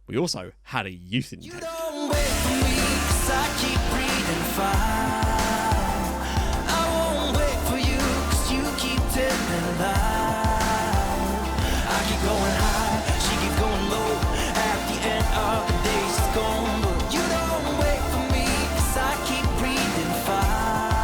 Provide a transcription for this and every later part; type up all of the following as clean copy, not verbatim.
we also had a youth intake. You don't wait for me, 'cause I keep breathing fire. I won't wait for you, 'cause you keep telling lies. I keep going high, she keeps going low. At the end of the day, she's gone. But you don't wait for me, 'cause I keep breathing fire.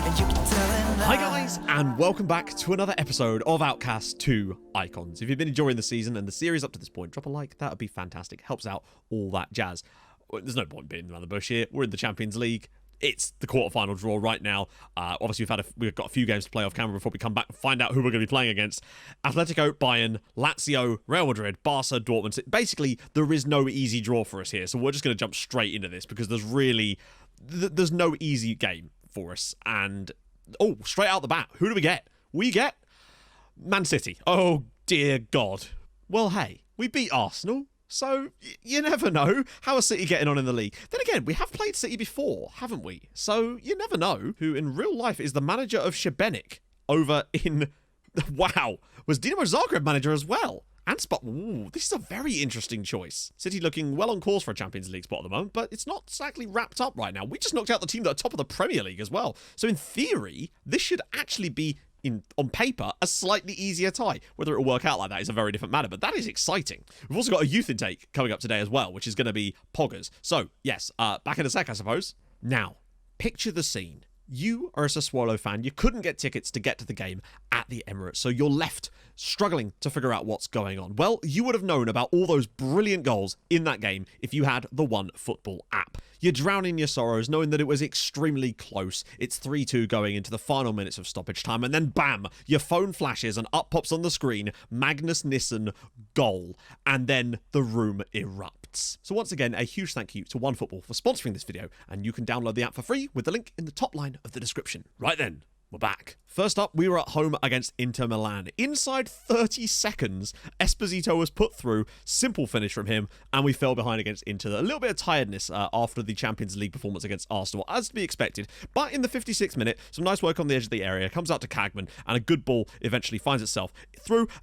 And you keep telling lies. Hi guys, and welcome back to another episode of Outcasts 2 Icons. If you've been enjoying the season and the series up to this point, drop a like, that would be fantastic. Helps out all that jazz. There's no point being around the bush here. We're in the Champions League. It's the quarterfinal draw right now. Obviously, we've got a few games to play off camera before we come back and find out who we're going to be playing against. Atletico, Bayern, Lazio, Real Madrid, Barca, Dortmund. Basically, there is no easy draw for us here, so we're just going to jump straight into this because there's no easy game for us. And, straight out the bat, who do we get? We get Man City. Oh, dear God. Well, hey, we beat Arsenal. So, you never know. How is City getting on in the league? Then again, we have played City before, haven't we? So, you never know who in real life is the manager of Šibenik over in... Wow. Was Dinamo Zagreb manager as well? And spot... Ooh, this is a very interesting choice. City looking well on course for a Champions League spot at the moment, but it's not exactly wrapped up right now. We just knocked out the team that are top of the Premier League as well. So, in theory, this should actually be... on paper, a slightly easier tie. Whether it will work out like that is a very different matter, but that is exciting. We've also got a youth intake coming up today as well, which is going to be Poggers. So, yes, back in a sec, I suppose. Now, picture the scene. You are a Sassuolo fan. You couldn't get tickets to get to the game at the Emirates, so you're left struggling to figure out what's going on. Well, you would have known about all those brilliant goals in that game if you had the OneFootball app. You're drowning your sorrows knowing that it was extremely close. It's 3-2 going into the final minutes of stoppage time, and then bam, your phone flashes and up pops on the screen, Magnus Nissen goal, and then the room erupts. So once again, a huge thank you to OneFootball for sponsoring this video, and you can download the app for free with the link in the top line of the description. Right then, we're back. First up, we were at home against Inter Milan. Inside 30 seconds, Esposito was put through. Simple finish from him, and we fell behind against Inter. A little bit of tiredness after the Champions League performance against Arsenal, as to be expected. But in the 56th minute, some nice work on the edge of the area. Comes out to Kagman, and a good ball eventually finds itself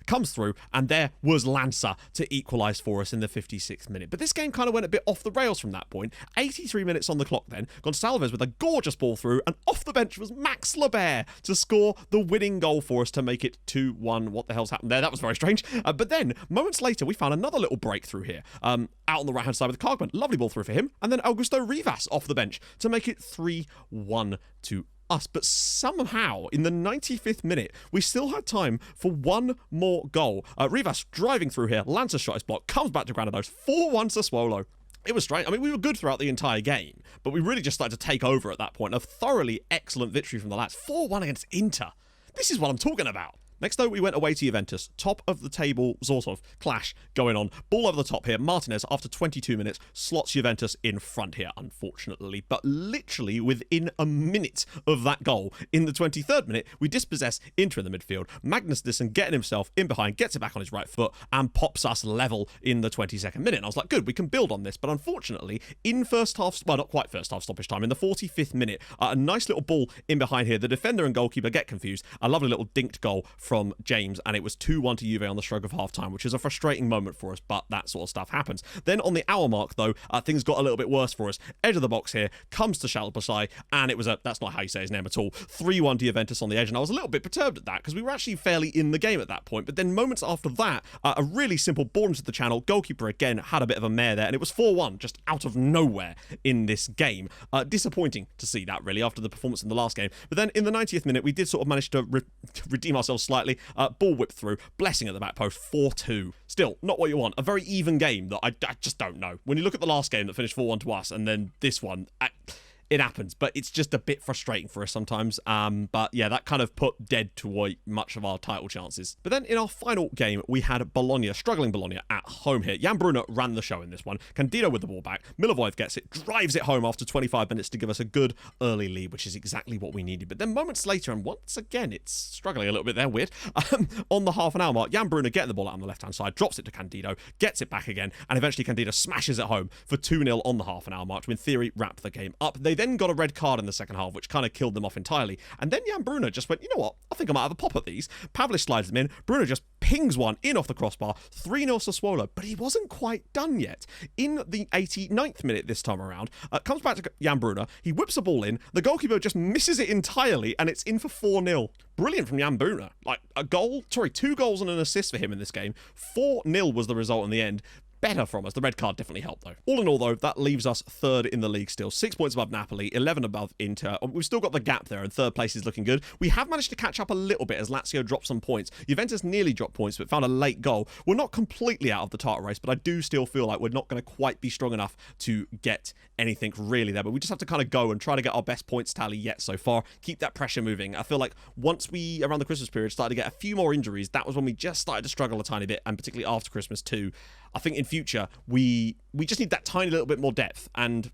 comes through, and there was Lanza to equalise for us in the 56th minute. But this game kind of went a bit off the rails from that point. 83 minutes on the clock then. Gonçalves with a gorgeous ball through, and off the bench was Max Lebert to score the winning goal for us to make it 2-1. What the hell's happened there? That was very strange. But then, moments later, we found another little breakthrough here. Out on the right-hand side with Kagman. Lovely ball through for him. And then Augusto Rivas off the bench to make it 3-1 to us. But somehow, in the 95th minute, we still had time for one more goal. Rivas driving through here. Lanza shot his block. Comes back to Granados. 4-1 Sassuolo. It was strange. I mean, we were good throughout the entire game, but we really just started to take over at that point. A thoroughly excellent victory from the lads. 4-1 against Inter. This is what I'm talking about. Next, though, we went away to Juventus. Top of the table, sort of, clash going on. Ball over the top here. Martinez, after 22 minutes, slots Juventus in front here, unfortunately. But literally within a minute of that goal, in the 23rd minute, we dispossess Inter in the midfield. Magnus Nissen getting himself in behind, gets it back on his right foot, and pops us level in the 22nd minute. And I was like, good, we can build on this. But unfortunately, in first half, well, not quite first half stoppage time, in the 45th minute, a nice little ball in behind here. The defender and goalkeeper get confused. A lovely little dinked goal from James, and it was 2-1 to Juve on the stroke of half-time, which is a frustrating moment for us, but that sort of stuff happens. Then on the hour mark, though, things got a little bit worse for us. Edge of the box here, comes to Shalbasai, and it was that's not how you say his name at all, 3-1 to Juventus on the edge, and I was a little bit perturbed at that, because we were actually fairly in the game at that point, but then moments after that, a really simple ball into the channel, goalkeeper again had a bit of a mare there, and it was 4-1, just out of nowhere in this game. Disappointing to see that, really, after the performance in the last game. But then in the 90th minute, we did sort of manage to redeem ourselves slightly. Ball whipped through, blessing at the back post, 4-2. Still, not what you want. A very even game that I just don't know. When you look at the last game that finished 4-1 to us, and then this one, it happens, but it's just a bit frustrating for us sometimes. But yeah, that kind of put dead to much of our title chances. But then in our final game, we had Bologna, struggling Bologna at home here. Jan Bruno ran the show in this one. Candido with the ball back. Milivojevic gets it, drives it home after 25 minutes to give us a good early lead, which is exactly what we needed. But then moments later, and once again, it's struggling a little bit there, weird. On the half an hour mark, Jan Bruno getting the ball out on the left-hand side, drops it to Candido, gets it back again, and eventually Candido smashes it home for 2-0 on the half an hour mark to, in theory, wrap the game up. They then got a red card in the second half, which kind of killed them off entirely. And then Jan Bruno just went, you know what? I think I might have a pop at these. Pavlich slides them in. Bruno just pings one in off the crossbar. 3-0 Sassuolo, but he wasn't quite done yet. In the 89th minute this time around, comes back to Jan Bruno. He whips the ball in. The goalkeeper just misses it entirely, and it's in for 4-0. Brilliant from Jan Bruno. Like, 2 goals and an assist for him in this game. 4-0 was the result in the end. Better from us. The red card definitely helped, though. All in all, though, that leaves us third in the league still. 6 points above Napoli, 11 above Inter. We've still got the gap there, and third place is looking good. We have managed to catch up a little bit as Lazio dropped some points. Juventus nearly dropped points, but found a late goal. We're not completely out of the title race, but I do still feel like we're not going to quite be strong enough to get anything really there. But we just have to kind of go and try to get our best points tally yet so far. Keep that pressure moving. I feel like once we, around the Christmas period, started to get a few more injuries, that was when we just started to struggle a tiny bit, and particularly after Christmas too. I think in future, we just need that tiny little bit more depth, and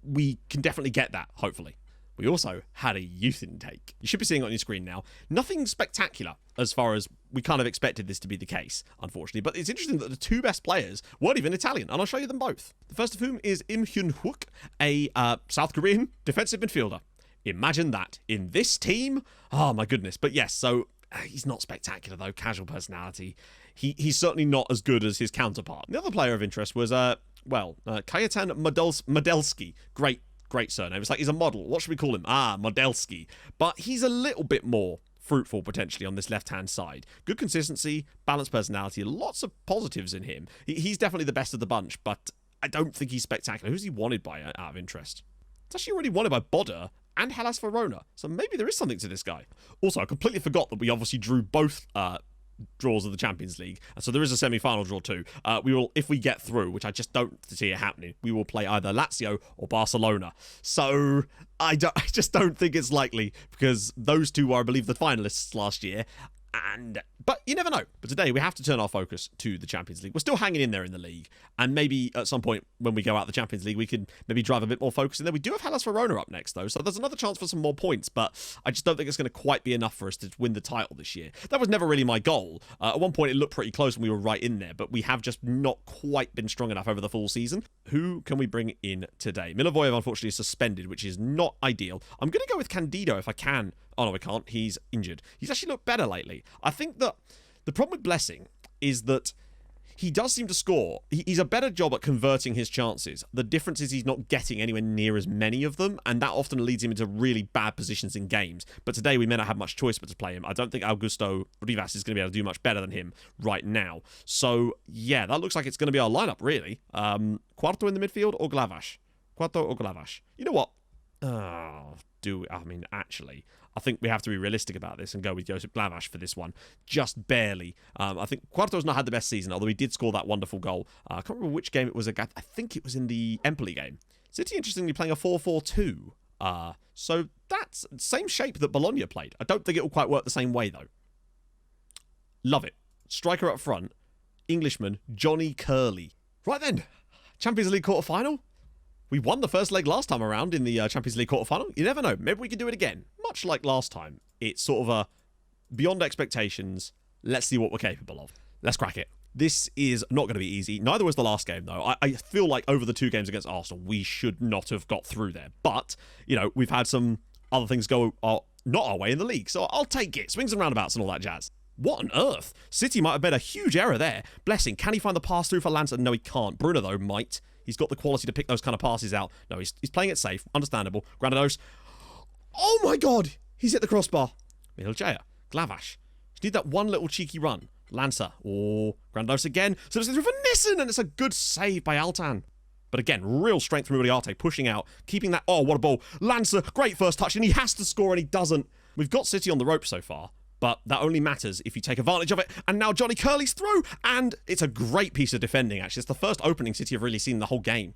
we can definitely get that, hopefully. We also had a youth intake. You should be seeing it on your screen now. Nothing spectacular as far as we kind of expected this to be the case, unfortunately. But it's interesting that the 2 best players weren't even Italian, and I'll show you them both. The first of whom is Im Hyun-wook, a South Korean defensive midfielder. Imagine that in this team. Oh, my goodness. But yes, so he's not spectacular, though. Casual personality. He's certainly not as good as his counterpart. The other player of interest was, Kajetan Modelski. Great surname. It's like he's a model. What should we call him? Modelski. But he's a little bit more fruitful, potentially, on this left-hand side. Good consistency, balanced personality, lots of positives in him. He's definitely the best of the bunch, but I don't think he's spectacular. Who's he wanted by, out of interest? It's actually already wanted by Bodder and Hellas Verona, so maybe there is something to this guy. Also, I completely forgot that we obviously drew both draws of the Champions League, and so there is a semi-final draw too. We will, if we get through, which I just don't see it happening, we will play either Lazio or Barcelona. So I just don't think it's likely, because those two were, I believe, the finalists last year. But you never know. But today we have to turn our focus to the Champions League. We're still hanging in there in the league, and maybe at some point when we go out the Champions League, we can maybe drive a bit more focus in there. We do have Hellas Verona up next, though, so there's another chance for some more points, but I just don't think it's going to quite be enough for us to win the title this year. That was never really my goal. At one point it looked pretty close and we were right in there, but we have just not quite been strong enough over the full season. Who can we bring in today? Milivojev, unfortunately, is suspended, which is not ideal. I'm going to go with Candido if I can. Oh, no, I can't. He's injured. He's actually looked better lately. I think that the problem with Blessing is that he does seem to score. He's a better job at converting his chances. The difference is he's not getting anywhere near as many of them, and that often leads him into really bad positions in games. But today we may not have much choice but to play him. I don't think Augusto Rivas is going to be able to do much better than him right now. So, yeah, that looks like it's going to be our lineup, really. Quarto in the midfield or Glavash? Quarto or Glavash? You know what? Actually, I think we have to be realistic about this and go with Josip Glavash for this one. Just barely. I think Quarto's not had the best season, although he did score that wonderful goal. I can't remember which game it was. I think it was in the Empoli game. City, interestingly, playing a 4-4-2. So that's the same shape that Bologna played. I don't think it will quite work the same way, though. Love it. Striker up front. Englishman, Johnny Curley. Right then. Champions League quarter-final. We won the first leg last time around in the Champions League quarter-final. You never know. Maybe we can do it again. Much like last time. It's sort of a beyond expectations. Let's see what we're capable of. Let's crack it. This is not going to be easy. Neither was the last game, though. I feel like over the 2 games against Arsenal, we should not have got through there. But, we've had some other things go not our way in the league. So I'll take it. Swings and roundabouts and all that jazz. What on earth? City might have made a huge error there. Blessing. Can he find the pass through for Lanza? No, he can't. Bruno, though, might. He's got the quality to pick those kind of passes out. No, he's playing it safe. Understandable. Granados. Oh my God! He's hit the crossbar. Miljaya. Glavash. Just need that one little cheeky run. Lancer. Oh, Granados again. So it's for Nissen, and it's a good save by Altan. But again, real strength from Uriarte, pushing out, keeping that. Oh, what a ball. Lancer, great first touch, and he has to score, and he doesn't. We've got City on the rope so far. But that only matters if you take advantage of it. And now Johnny Curley's through. And it's a great piece of defending, actually. It's the first opening City have really seen the whole game.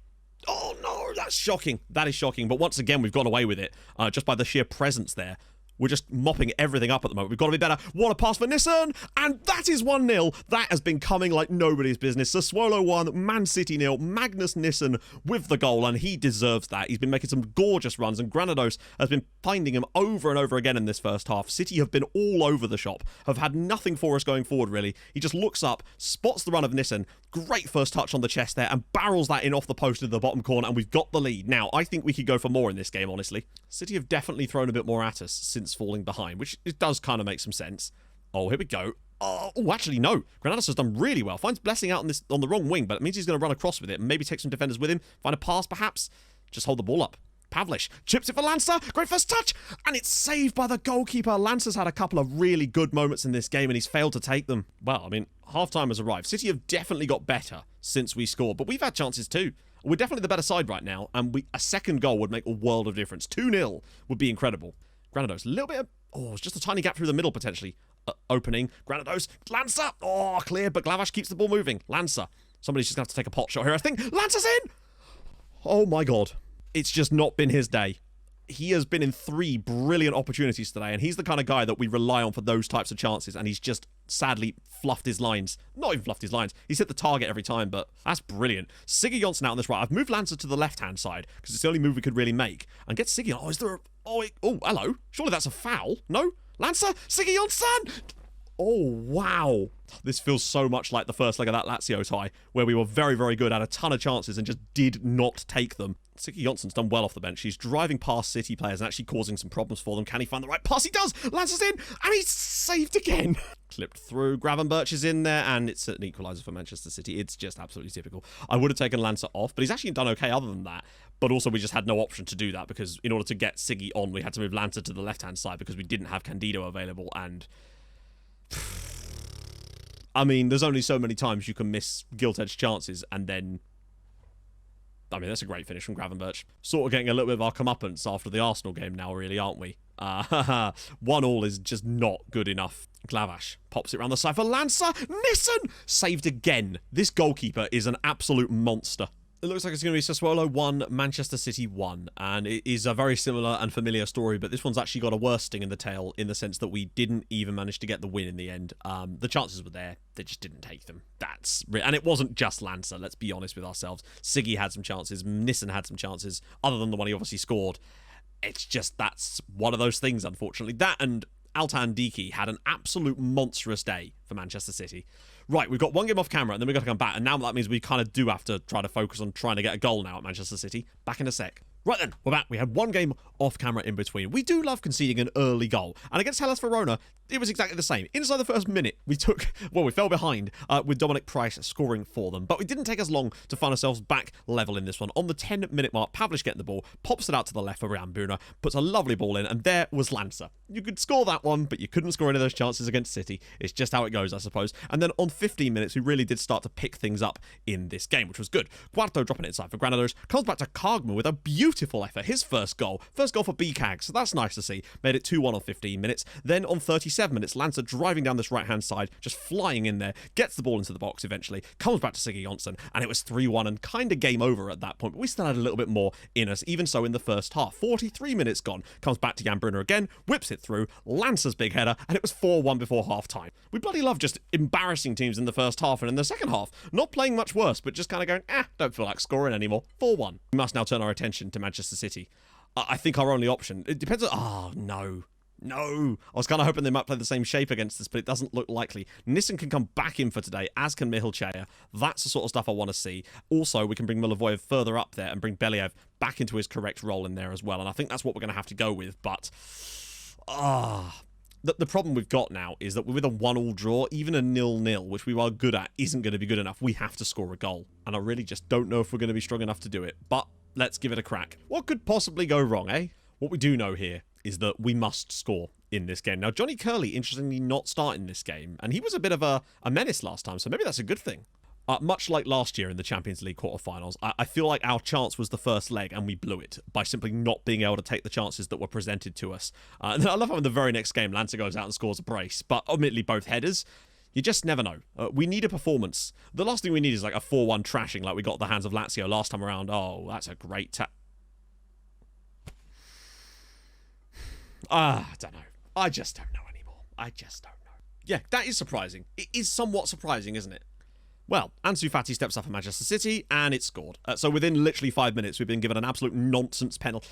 Oh, no, that's shocking. That is shocking. But once again, we've gone away with it just by the sheer presence there. We're just mopping everything up at the moment. We've got to be better. What a pass for Nissen. And that is 1-0. That has been coming like nobody's business. Sassuolo 1, Man City 0. Magnus Nissen with the goal, and he deserves that. He's been making some gorgeous runs, and Granados has been finding him over and over again in this first half. City have been all over the shop, have had nothing for us going forward, really. He just looks up, spots the run of Nissen, Great first touch on the chest there and barrels that in off the post into the bottom corner, and we've got the lead. Now, I think we could go for more in this game, honestly. City have definitely thrown a bit more at us since falling behind, which it does kind of make some sense. Oh, here we go. Oh, actually, no. Granados has done really well. Finds Blessing out on the wrong wing, but it means he's going to run across with it and maybe take some defenders with him. Find a pass, perhaps. Just hold the ball up. Pavlish chips it for Lancer. Great first touch. And it's saved by the goalkeeper. Lancer's had a couple of really good moments in this game and he's failed to take them. Well, I mean, half-time has arrived. City have definitely got better since we scored, but we've had chances too. We're definitely the better side right now, and a second goal would make a world of difference. 2-0 would be incredible. Granados, a little bit of... Oh, it's just a tiny gap through the middle, potentially. Opening. Granados. Lancer. Oh, cleared, but Glavash keeps the ball moving. Lancer. Somebody's just going to have to take a pot shot here, I think. Lancer's in! Oh, my God. It's just not been his day. He has been in 3 brilliant opportunities today, and he's the kind of guy that we rely on for those types of chances, and he's just sadly fluffed his lines. Not even fluffed his lines. He's hit the target every time, but that's brilliant. SecondYellowCard out on this right. I've moved Lancer to the left-hand side, because it's the only move we could really make. And get SecondYellowCard. Oh, is there a... Oh, hello. Surely that's a foul. No? Lancer? SecondYellowCard! Oh, wow. This feels so much like the first leg of that Lazio tie, where we were very, very good, had a ton of chances, and just did not take them. SecondYellowCard's done well off the bench. He's driving past City players and actually causing some problems for them. Can he find the right pass? He does! Lancer's in! And he's saved again! Clipped through. Gravenberch is in there, and it's an equaliser for Manchester City. It's just absolutely typical. I would have taken Lancer off, but he's actually done okay other than that. But also, we just had no option to do that, because in order to get Siggy on, we had to move Lancer to the left-hand side, because we didn't have Candido available, and... I mean, there's only so many times you can miss gilt-edged chances, and then... I mean, that's a great finish from Gravenberch. Sort of getting a little bit of our comeuppance after the Arsenal game now, really, aren't we? 1-1 is just not good enough. Glavash pops it around the side for Lancer. Nissen! Saved again. This goalkeeper is an absolute monster. It looks like it's going to be Sassuolo 1, Manchester City 1, and it is a very similar and familiar story, but this one's actually got a worse sting in the tail in the sense that we didn't even manage to get the win in the end. The chances were there, they just didn't take them. And it wasn't just Lancer, let's be honest with ourselves. Siggy had some chances, Nissen had some chances, other than the one he obviously scored. It's just, that's one of those things, unfortunately. That and Altan Diki had an absolute monstrous day for Manchester City. Right, we've got one game off camera, and then we've got to come back, and now that means we kind of do have to try to focus on trying to get a goal now at Manchester City. Back in a sec. Right then, we're back. We had one game off camera in between. We do love conceding an early goal. And against Hellas Verona, it was exactly the same. Inside the first minute, we fell behind with Dominic Price scoring for them. But it didn't take us long to find ourselves back level in this one. On the 10-minute mark, Pavlish getting the ball, pops it out to the left for Riambuna, puts a lovely ball in, and there was Lancer. You could score that one, but you couldn't score any of those chances against City. It's just how it goes, I suppose. And then on 15 minutes, we really did start to pick things up in this game, which was good. Guardo dropping it inside for Granados, comes back to Kargman with a beautiful effort. His first goal for BCAG, so that's nice to see. Made it 2-1 on 15 minutes. Then on 37 minutes, Lancer driving down this right-hand side, just flying in there, gets the ball into the box eventually, comes back to Siggy Johnson, and it was 3-1 and kind of game over at that point, but we still had a little bit more in us, even so in the first half. 43 minutes gone, comes back to Jan Brunner again, whips it through, Lancer's big header, and it was 4-1 before half-time. We bloody love just embarrassing teams in the first half, and in the second half, not playing much worse, but just kind of going, don't feel like scoring anymore. 4-1. We must now turn our attention to Manchester City. I think our only option, it depends on, no. I was kind of hoping they might play the same shape against us, but it doesn't look likely. Nissen can come back in for today, as can Mihilchaya. That's the sort of stuff I want to see. Also, we can bring Milivojev further up there and bring Believ back into his correct role in there as well, and I think that's what we're going to have to go with, but... The problem we've got now is that with a 1-1 draw, even a 0-0, which we are good at, isn't going to be good enough. We have to score a goal, and I really just don't know if we're going to be strong enough to do it, but let's give it a crack. What could possibly go wrong, eh? What we do know here is that we must score in this game. Now, Johnny Curley, interestingly, not starting this game, and he was a bit of a menace last time, so maybe that's a good thing. Much like last year in the Champions League quarterfinals, I feel like our chance was the first leg and we blew it by simply not being able to take the chances that were presented to us. And I love how in the very next game, Lancer goes out and scores a brace, but admittedly both headers. You just never know. We need a performance. The last thing we need is like a 4-1 trashing like we got at the hands of Lazio last time around. Oh, that's a great I don't know. I just don't know anymore. I just don't know. Yeah, that is surprising. It is somewhat surprising, isn't it? Well, Ansu Fati steps up for Manchester City, and it's scored. So within literally 5 minutes, we've been given an absolute nonsense penalty.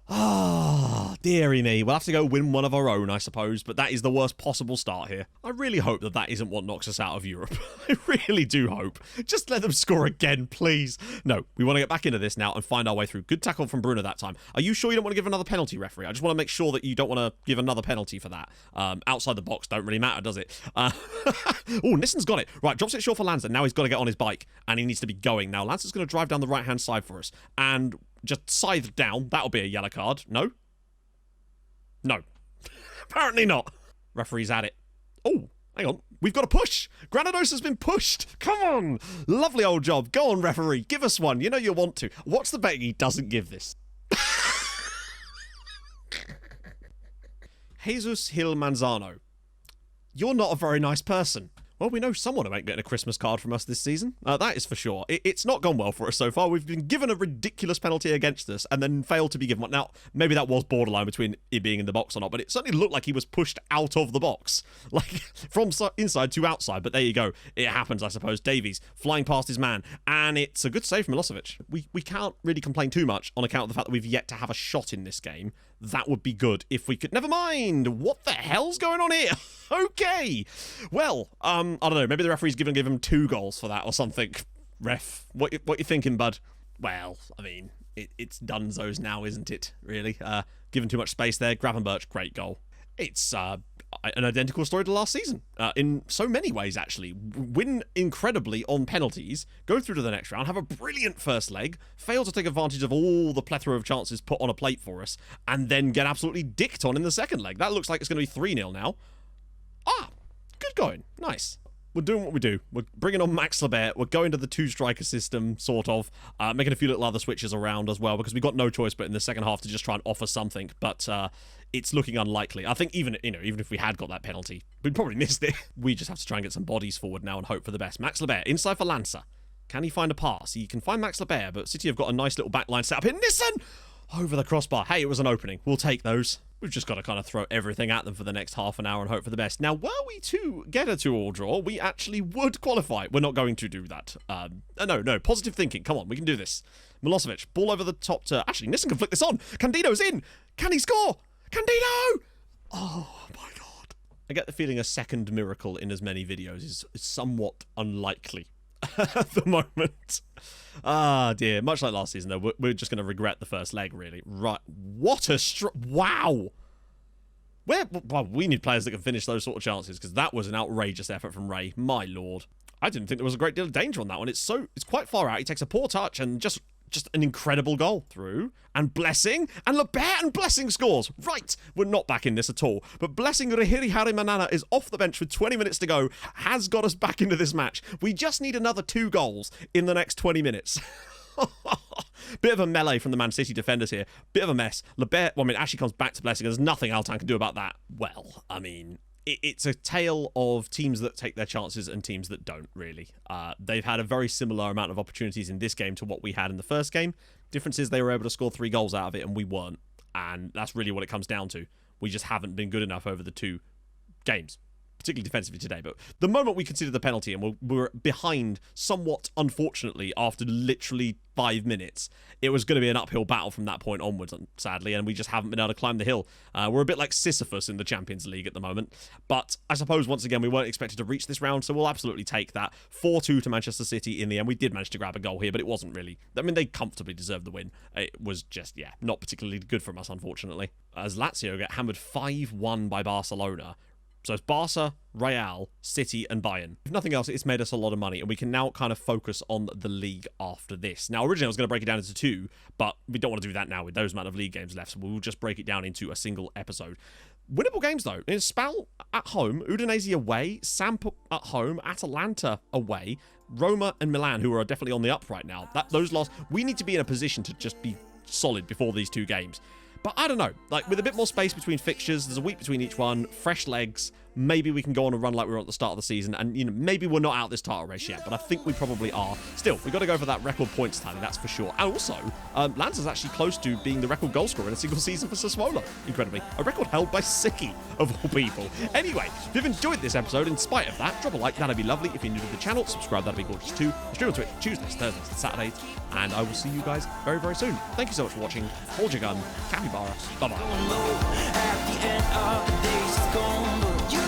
Ah, dearie me. We'll have to go win one of our own, I suppose, but that is the worst possible start here. I really hope that that isn't what knocks us out of Europe. I really do hope. Just let them score again, please. No, we want to get back into this now and find our way through. Good tackle from Bruno that time. Are you sure you don't want to give another penalty, referee? I just want to make sure that you don't want to give another penalty for that. Outside the box don't really matter, does it? Oh, Nissen's got it. Right, drops it short for Lancer. Now he's got to get on his bike, and he needs to be going. Now, Lancer's going to drive down the right-hand side for us, and just scythe down. That'll be a yellow card. No? No. Apparently not. Referee's at it. Oh, hang on. We've got a push. Granados has been pushed. Come on. Lovely old job. Go on, referee. Give us one. You know you want to. What's the bet he doesn't give this? Jesus Hill Manzano. You're not a very nice person. Well, we know someone who ain't getting a Christmas card from us this season. That is for sure. It's not gone well for us so far. We've been given a ridiculous penalty against us and then failed to be given one. Now, maybe that was borderline between it being in the box or not, but it certainly looked like he was pushed out of the box. Like, from inside to outside. But there you go. It happens, I suppose. Davies flying past his man. And it's a good save from Milosevic. We can't really complain too much on account of the fact that we've yet to have a shot in this game. That would be good if we could... Never mind! What the hell's going on here? Okay! Well, I don't know. Maybe the referee's give him 2 goals for that or something. Ref, what you thinking, bud? Well, I mean, it's Dunzos now, isn't it? Really? Given too much space there. Gravenberch, great goal. It's an identical story to last season. In so many ways, actually. Win incredibly on penalties, go through to the next round, have a brilliant first leg, fail to take advantage of all the plethora of chances put on a plate for us, and then get absolutely dicked on in the second leg. That looks like it's going to be 3-0 now. Ah, good going. Nice. We're doing what we do. We're bringing on Max Lebert. We're going to the 2-striker system, sort of. Making a few little other switches around as well, because we've got no choice but in the second half to just try and offer something. But it's looking unlikely. I think even if we had got that penalty, we'd probably missed it. We just have to try and get some bodies forward now and hope for the best. Max Lebert, inside for Lancer. Can he find a pass? He can find Max Lebert, but City have got a nice little backline set up here. Nissen! Over the crossbar. Hey, it was an opening. We'll take those. We've just got to kind of throw everything at them for the next half an hour and hope for the best. Now, were we to get a 2-all draw, we actually would qualify. We're not going to do that. No, positive thinking. Come on, we can do this. Milosevic, ball over the top to... Actually, Nissen can flick this on. Candido's in. Can he score? Candido! Oh, my God. I get the feeling a second miracle in as many videos is somewhat unlikely at the moment. Ah, dear. Much like last season, though, we're just going to regret the first leg, really. Right. What a... Wow. Well, we need players that can finish those sort of chances, because that was an outrageous effort from Ray. My lord. I didn't think there was a great deal of danger on that one. It's quite far out. He takes a poor touch and just an incredible goal through. And Blessing. And Lebert and Blessing scores. Right. We're not back in this at all. But Blessing Rihiri Harimanana is off the bench with 20 minutes to go. Has got us back into this match. We just need another 2 goals in the next 20 minutes. Bit of a melee from the Man City defenders here. Bit of a mess. Lebert, well, I mean, Ashley comes back to Blessing. There's nothing Altan can do about that. Well, I mean... It's a tale of teams that take their chances and teams that don't, really. They've had a very similar amount of opportunities in this game to what we had in the first game. Difference is they were able to score 3 goals out of it and we weren't. And that's really what it comes down to. We just haven't been good enough over the 2 games. Particularly defensively today, but the moment we considered the penalty and we're behind somewhat unfortunately after literally 5 minutes, it was going to be an uphill battle from that point onwards, sadly, and we just haven't been able to climb the hill. We're a bit like Sisyphus in the Champions League at the moment, but I suppose once again we weren't expected to reach this round, so we'll absolutely take that. 4-2 to Manchester City in the end. We did manage to grab a goal here, but it wasn't really... I mean, they comfortably deserved the win. It was just, yeah, not particularly good from us, unfortunately. As Lazio get hammered 5-1 by Barcelona. So it's Barca, Real, City and Bayern. If nothing else, it's made us a lot of money and we can now kind of focus on the league after this. Now, originally I was going to break it down into 2, but we don't want to do that now with those amount of league games left, so we'll just break it down into a single episode. Winnable games, though. In Spal at home, Udinese away, Samp at home, Atalanta away, Roma and Milan, who are definitely on the up right now. We need to be in a position to just be solid before these 2 games. But I don't know, like with a bit more space between fixtures, there's a week between each one, fresh legs, maybe we can go on a run like we were at the start of the season, and, you know, maybe we're not out this title race yet, but I think we probably are. Still, we've got to go for that record points tally, that's for sure. And also, Lance is actually close to being the record goal scorer in a single season for Sassuolo, incredibly. A record held by Siki, of all people. Anyway, if you've enjoyed this episode, in spite of that, drop a like, that'd be lovely. If you're new to the channel, subscribe, that'd be gorgeous too. I stream on Twitch Tuesdays, Thursdays, and Saturdays, and I will see you guys very, very soon. Thank you so much for watching. Hold your gun. Capybara. Bye-bye. At the end of the day, she's gone, but you